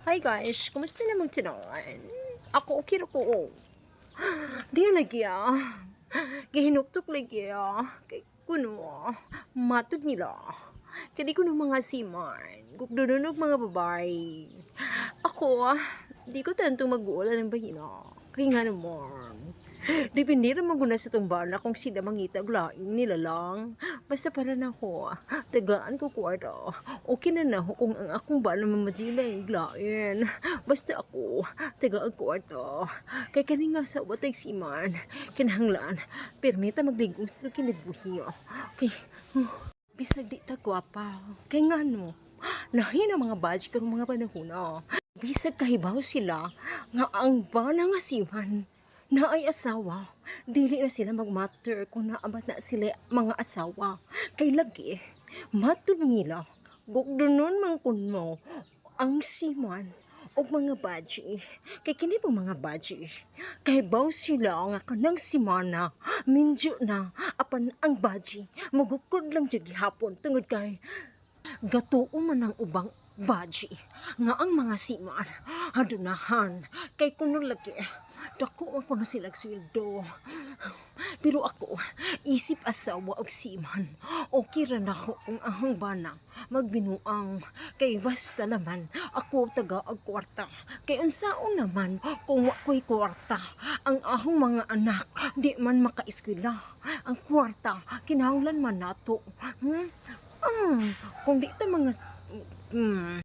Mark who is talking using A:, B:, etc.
A: Hi guys, kumusta naman tinuan? Ako okay ra ko. Di lagi Gihinuktok lagi Kay kuno, matud nila. Kadi kuno mga siman, gugdununog mga babae. Ako, di ko tanto mag-uula ng bahina. Kaya nga naman. Depende rin maguna sa tong bala kung sila mangitag laing nila lang. Basta para na ako, tagaan ko kwarta. Okay na ako kung ang akong bala mamadila yung lain. Basta ako, tagaan kwarta. Kay kani nga sa watay siman, kinahanglan, permita magligong sa kinabuhi. Okay, bisag di ta gwapa. Kay nga no, lahi na mga badge kang mga panahon. Bisag kahibaw sila nga ang bala nga siman na ay asawa, dili na sila magmatter kung naabat na sila mga asawa. Kay lagi, matud nila, gugdunon man kun mo, ang siman, o mga baji. Kay kini po mga baji, kay baw sila nga kanang simana, minjo na, apan ang baji, magukod lang dyan hapon, tungod kay, gatuo man ang ubang baji nga ang mga siman adunahan kay kuno lagi dako man kuno sila sweldo, pero ako isip asawa og siman okay ra nako kung ahong bana magbinuang kay basta naman ako taga og kwarta kay unsaon naman kung wa ko'y kwarta ang ahong mga anak di man makaeskwela ang kwarta kinahanglan man nato kung di ta mga